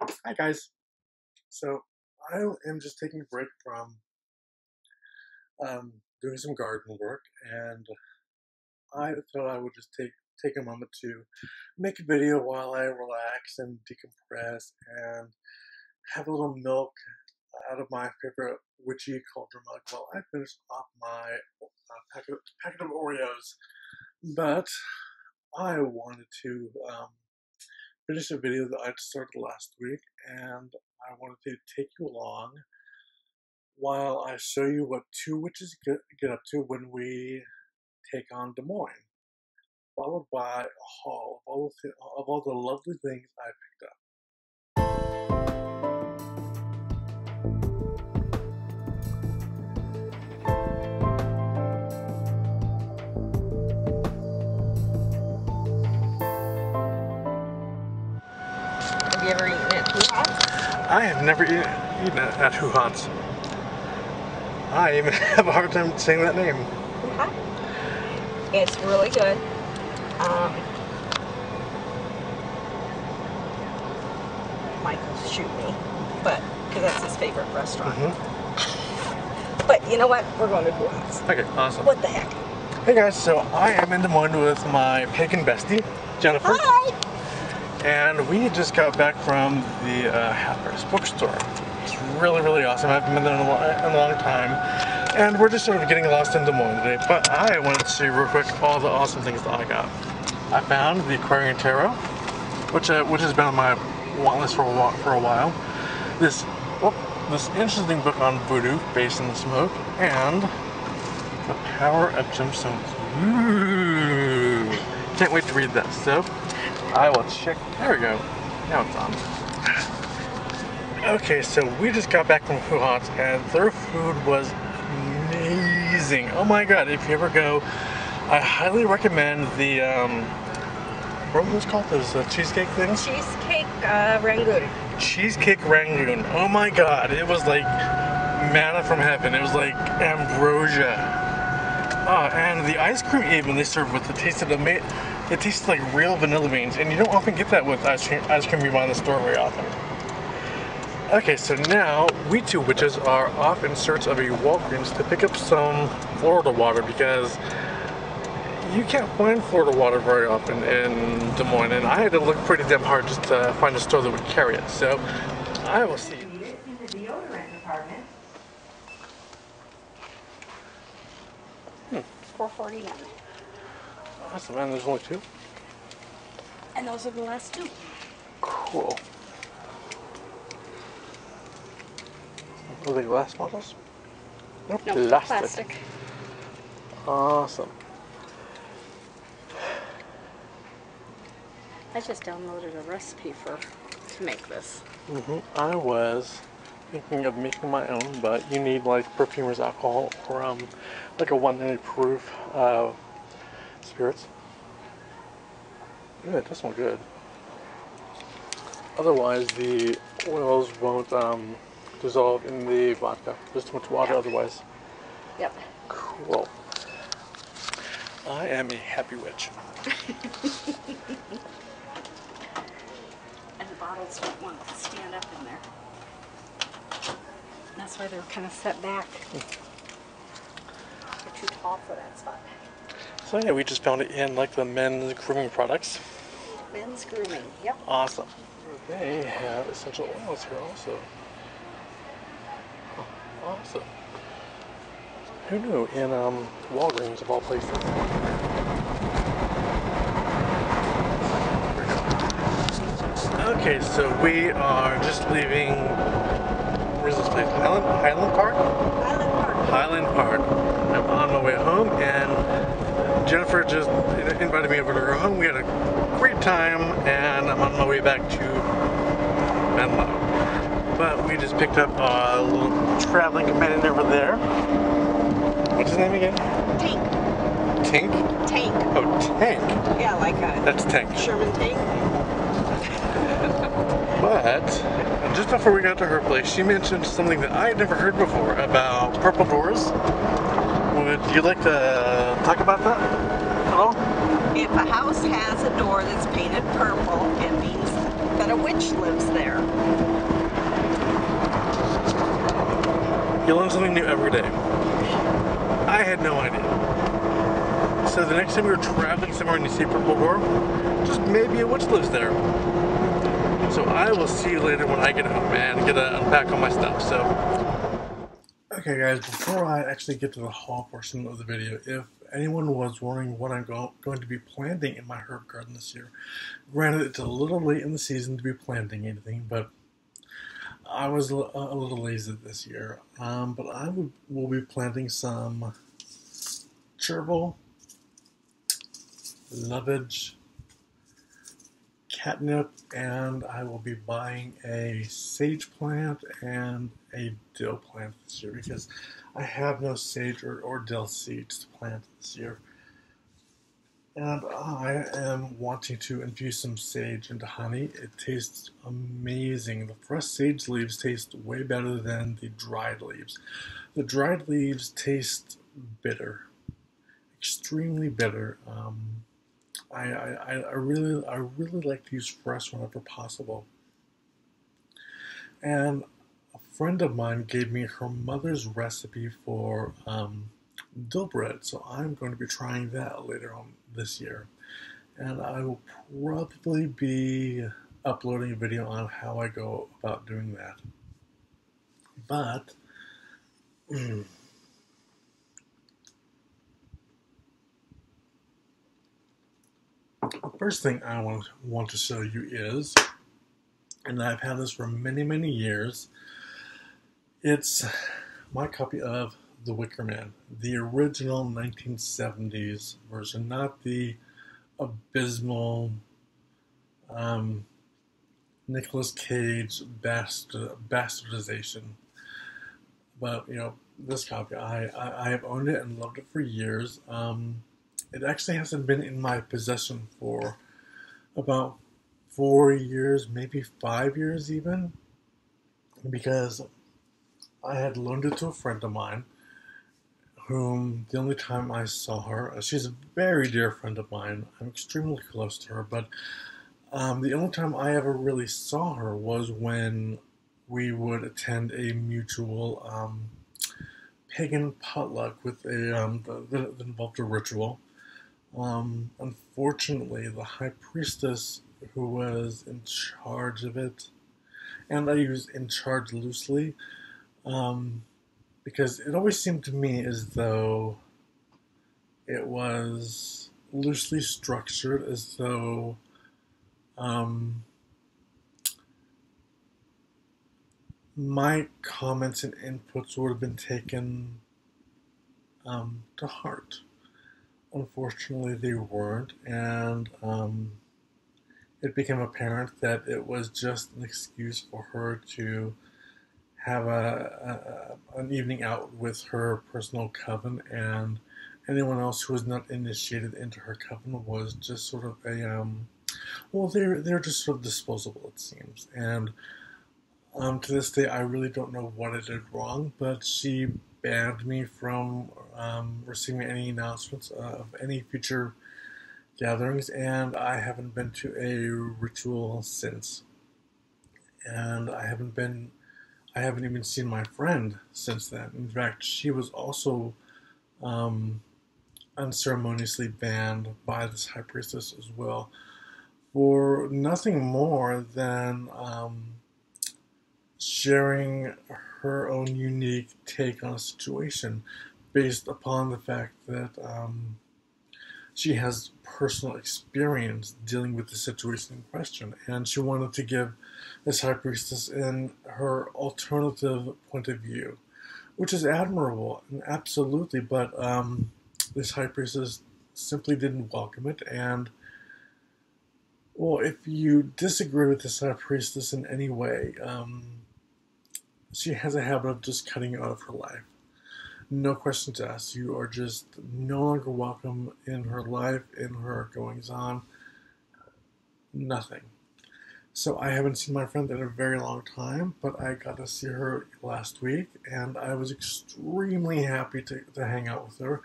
Hi guys. So I am just taking a break from doing some garden work, and I thought I would just take a moment to make a video while I relax and decompress and have a little milk out of my favorite witchy cauldron mug while I finish off my packet of Oreos. But I wanted to finish a video that I started last week, and I wanted to take you along while I show you what two witches get up to when we take on Des Moines, followed by a haul of all the lovely things I picked up. Have you ever eaten at Hoo Hot's? I have never eaten at Hoo Hot's. I even have a hard time saying that name. Hoo Hot? It's really good. Michael's shoot me, but because that's his favorite restaurant. But you know what? We're going to Hoo Hot's. Okay, awesome. What the heck? Hey guys, so I am in Des Moines with my pagan bestie, Jennifer. Hi! And we just got back from the Half Price bookstore. It's really, really awesome. I haven't been there in a long time. And we're just sort of getting lost in Des Moines today. But I wanted to see real quick all the awesome things that I got. I found the Aquarian Tarot, which has been on my want list for a while. This interesting book on voodoo, based in the smoke, and the Power of Gemstones. Ooh! Can't wait to read that. So I will check. There we go. Now it's on. Okay, so we just got back from Hoo Hot's, and their food was amazing. Oh my god! If you ever go, I highly recommend the what was it called? Those cheesecake things? Cheesecake Rangoon. Cheesecake Rangoon. Oh my god! It was like manna from heaven. It was like ambrosia. Oh, and the ice cream even they served with it tasted amazing. It tastes like real vanilla beans, and you don't often get that with ice cream you buy in the store very often. Okay, so now we two witches are off in search of a Walgreens to pick up some Florida water, because you can't find Florida water very often in Des Moines, and I had to look pretty damn hard just to find a store that would carry it. So I will see. In the deodorant department. $4.49. Awesome, man. There's only two. And those are the last two. Cool. Are they glass bottles? Nope, No, plastic. Awesome. I just downloaded a recipe to make this. I was thinking of making my own, but you need like perfumer's alcohol or like a 190 proof spirits. Yeah, it does smell good. Otherwise, the oils won't dissolve in the vodka. There's too much water otherwise. Yep. Cool. I am a happy witch. And the bottles don't want to stand up in there. That's why they're kind of set back. They're too tall for that spot. So yeah, we just found it in like the men's grooming products. Men's grooming, yep. Awesome. They have essential oils here also. Oh, awesome. Who knew? In Walgreens of all places. Okay, so we are just leaving. Where's this place? Highland Park? Highland Park. Highland Park. I'm on my way home, and Jennifer just invited me over to her home. We had a great time, and I'm on my way back to Menlo. But we just picked up a little traveling companion over there. What's his name again? Tank. Tank? Tank. Oh, Tank. Yeah, like a That's Tank. Sherman tank. But just before we got to her place, she mentioned something that I had never heard before about purple doors. Would you like to talk about that at all? If a house has a door that's painted purple, it means that that a witch lives there. You learn something new every day. I had no idea. So the next time you're traveling somewhere and you see purple door, just maybe a witch lives there. So I will see you later when I get home and get to unpack all my stuff. So, okay guys, before I actually get to the haul portion of the video, if anyone was wondering what I'm going to be planting in my herb garden this year, granted it's a little late in the season to be planting anything, but I was a little lazy this year. But I will be planting some chervil, lovage, catnip, and I will be buying a sage plant and a dill plant this year because I have no sage or dill seeds to plant this year. And I am wanting to infuse some sage into honey. It tastes amazing. The fresh sage leaves taste way better than the dried leaves. The dried leaves taste bitter, extremely bitter. I really like to use fresh whenever possible. And a friend of mine gave me her mother's recipe for dill bread, so I'm going to be trying that later on this year. And I will probably be uploading a video on how I go about doing that. But the first thing I want to show you is, and I've had this for many years, it's my copy of The Wicker Man, the original 1970s version, not the abysmal Nicolas Cage bastardization. But you know, this copy, I have owned it and loved it for years. It actually hasn't been in my possession for about 4 years, maybe 5 years even, because I had loaned it to a friend of mine, whom the only time I saw her, she's a very dear friend of mine, I'm extremely close to her, but the only time I ever really saw her was when we would attend a mutual pagan potluck with a that involved a ritual. Unfortunately, the high priestess who was in charge of it, and I use in charge loosely, because it always seemed to me as though it was loosely structured, as though my comments and inputs would have been taken to heart. Unfortunately, they weren't, and it became apparent that it was just an excuse for her to have an evening out with her personal coven, and anyone else who was not initiated into her coven was just sort of a well, they're just sort of disposable, it seems. And to this day, I really don't know what I did wrong, but she banned me from receiving any announcements of any future gatherings, and I haven't been to a ritual since. And I haven't even seen my friend since then. In fact, she was also unceremoniously banned by this high priestess as well, for nothing more than sharing her own unique take on a situation based upon the fact that she has personal experience dealing with the situation in question, and she wanted to give this high priestess in her alternative point of view, which is admirable, and absolutely, but this high priestess simply didn't welcome it. And well, if you disagree with this high priestess in any way, she has a habit of just cutting you out of her life. No questions asked. You are just no longer welcome in her life, in her goings-on. Nothing. So I haven't seen my friend in a very long time, but I got to see her last week, and I was extremely happy to hang out with her.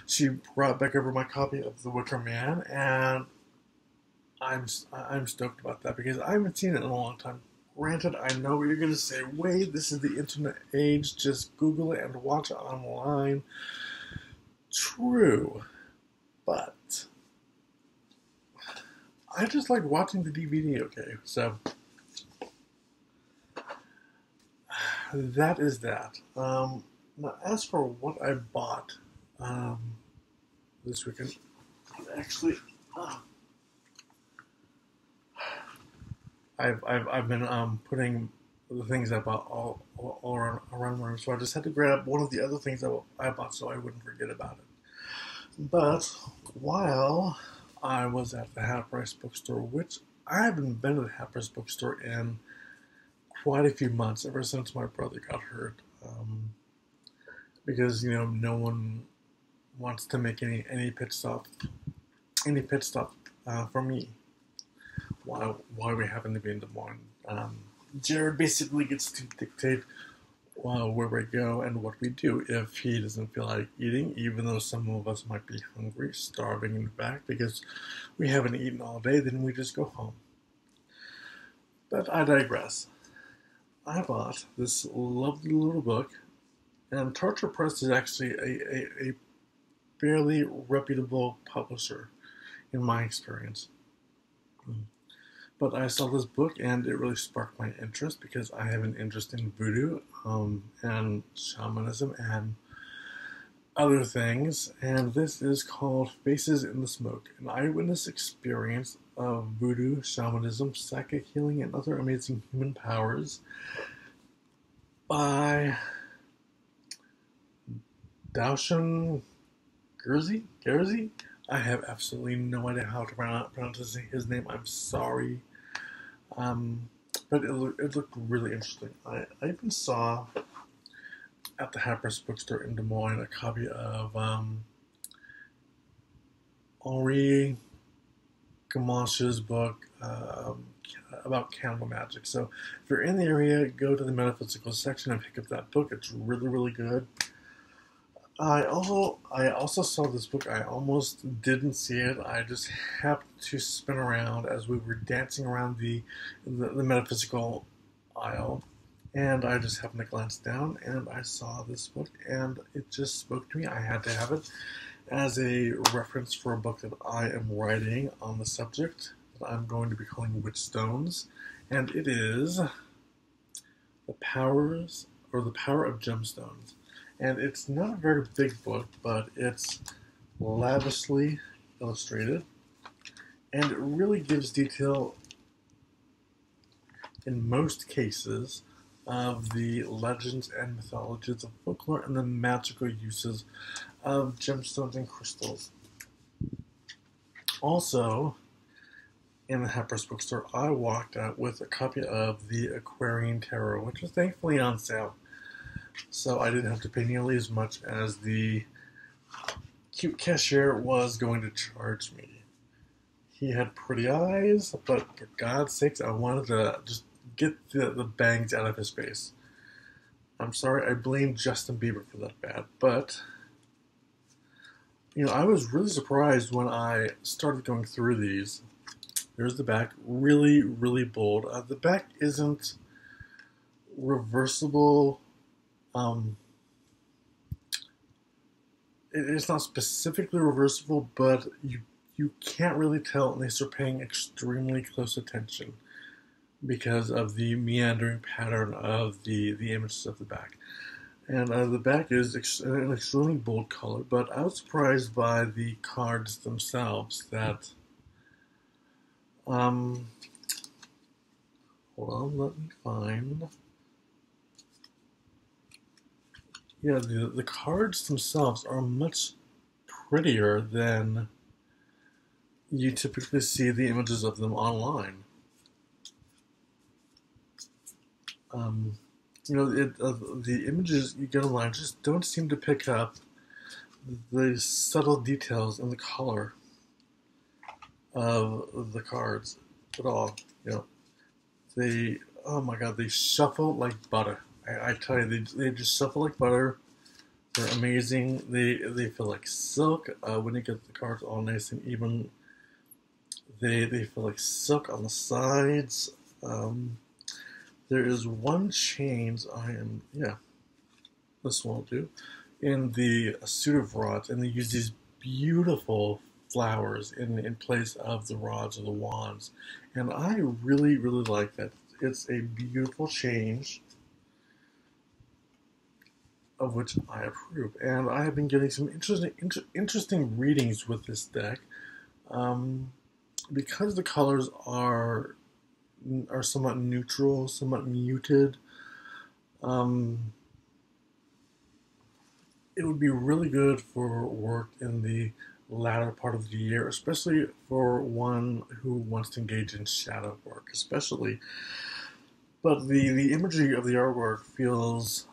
She brought back over my copy of The Wicker Man, and I'm stoked about that because I haven't seen it in a long time. Granted, I know what you're gonna say. Wait, this is the internet age. Just Google it and watch it online. True, but I just like watching the DVD. Okay, so that is that. Now, as for what I bought um, this weekend, actually, uh, I've been putting the things I bought all around my room, so I just had to grab one of the other things that I bought so I wouldn't forget about it. But while I was at the Half Price bookstore, which I haven't been to the Half Price bookstore in quite a few months, ever since my brother got hurt, because no one wants to make any pit stop for me while we happen to be in Des Moines. Jared basically gets to dictate where we go and what we do if he doesn't feel like eating, even though some of us might be hungry, starving in the back because we haven't eaten all day, then we just go home. But I digress. I bought this lovely little book, and Torture Press is actually a fairly reputable publisher in my experience. But I saw this book and it really sparked my interest because I have an interest in voodoo and shamanism and other things. And this is called Faces in the Smoke, an eyewitness experience of voodoo, shamanism, psychic healing, and other amazing human powers by Daushan Gersey? I have absolutely no idea how to pronounce his name. I'm sorry. But it looked really interesting. I even saw at the Harper's bookstore in Des Moines a copy of Henri Gamache's book about candle magic. So if you're in the area, go to the metaphysical section and pick up that book. It's really, really good. I also saw this book. I almost didn't see it. I just happened to spin around as we were dancing around the metaphysical aisle, and I just happened to glance down and I saw this book, and it just spoke to me. I had to have it as a reference for a book that I am writing on the subject that I'm going to be calling Witchstones, and it is the Power of Gemstones. And it's not a very big book, but it's lavishly illustrated, and it really gives detail, in most cases, of the legends and mythologies of folklore and the magical uses of gemstones and crystals. Also, in the Harper's bookstore, I walked out with a copy of the Aquarian Tarot, which was thankfully on sale. So I didn't have to pay nearly as much as the cute cashier was going to charge me. He had pretty eyes, but for God's sakes, I wanted to just get the bangs out of his face. I'm sorry, I blame Justin Bieber for that bad, but I was really surprised when I started going through these. There's the back, really, really bold. The back isn't reversible. It's not specifically reversible, but you can't really tell unless you're paying extremely close attention because of the meandering pattern of the images of the back. And the back is an extremely bold color, but I was surprised by the cards themselves that, hold on, let me find. Yeah, the cards themselves are much prettier than you typically see the images of them online. The images you get online just don't seem to pick up the subtle details in the color of the cards at all. Oh my god, they shuffle like butter. I tell you, they just shuffle like butter. They're amazing. They feel like silk when you get the cards all nice and even They feel like silk on the sides. There is one chains this one will do, in the suit of rods, and they use these beautiful flowers in place of the rods or the wands, and I really really like that. It's a beautiful change of which I approve, and I have been getting some interesting readings with this deck, um, because the colors are somewhat neutral, somewhat muted. Um, it would be really good for work in the latter part of the year, especially for one who wants to engage in shadow work, especially. But the imagery of the artwork feels.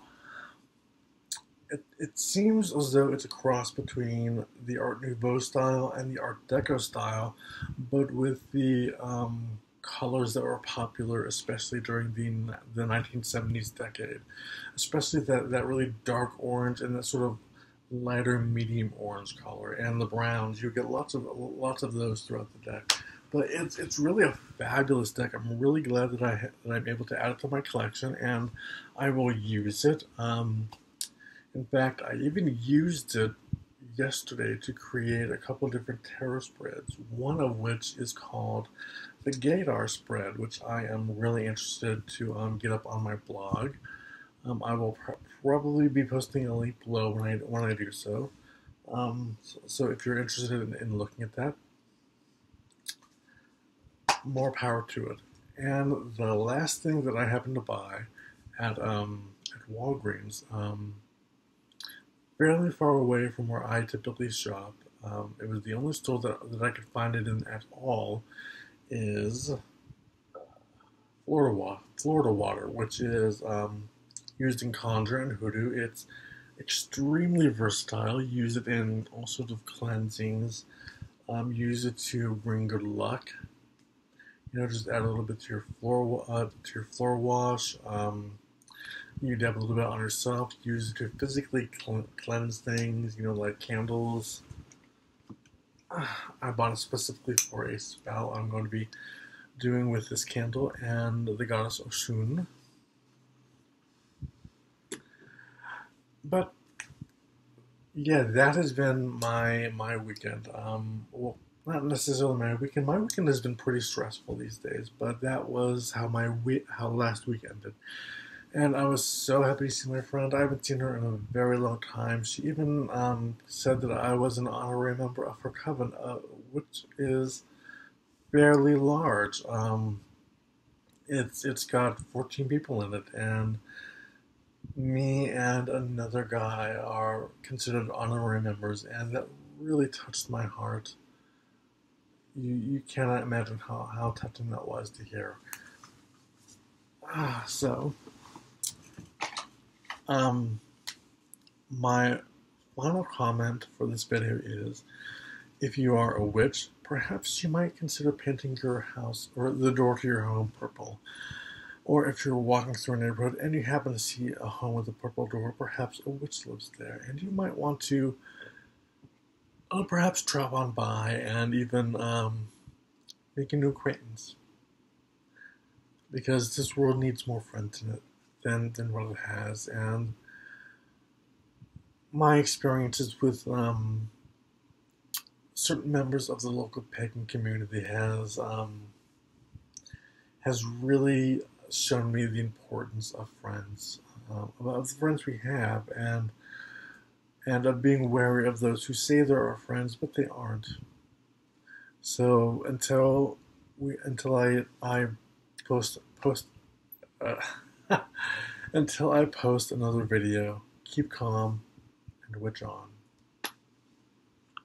It seems as though it's a cross between the Art Nouveau style and the Art Deco style, but with the colors that were popular, especially during the 1970s decade, especially that really dark orange and that sort of lighter medium orange color, and the browns. You get lots of those throughout the deck. But it's really a fabulous deck. I'm really glad that I'm able to add it to my collection, and I will use it. In fact, I even used it yesterday to create a couple different tarot spreads, one of which is called the Gaydar spread, which I am really interested to get up on my blog. I will probably be posting a link below when I do so. So if you're interested in looking at that, more power to it. And the last thing that I happened to buy at Walgreens, fairly far away from where I typically shop, it was the only store that I could find it in at all, is Florida water, which is used in Conjure and Hoodoo. It's extremely versatile. Use it in all sorts of cleansings. Use it to bring good luck. Just add a little bit to your floor wash. You dab a little bit on yourself. Use it to physically cleanse things. Like candles. I bought it specifically for a spell I'm going to be doing with this candle and the goddess Oshun. But yeah, that has been my weekend. Well, not necessarily my weekend. My weekend has been pretty stressful these days, but that was how last week ended. And I was so happy to see my friend. I haven't seen her in a very long time. She even said that I was an honorary member of her coven, which is fairly large. It's got 14 people in it, and me and another guy are considered honorary members, and that really touched my heart. You cannot imagine how touching that was to hear. So, my final comment for this video is, if you are a witch, perhaps you might consider painting your house or the door to your home purple. Or if you're walking through a neighborhood and you happen to see a home with a purple door, perhaps a witch lives there, and you might want to perhaps drop on by and even make a new acquaintance. Because this world needs more friends in it than what it has. And my experiences with certain members of the local pagan community has really shown me the importance of friends, of the friends we have, and of being wary of those who say they're our friends but they aren't. So until I post until I post another video, keep calm and witch on.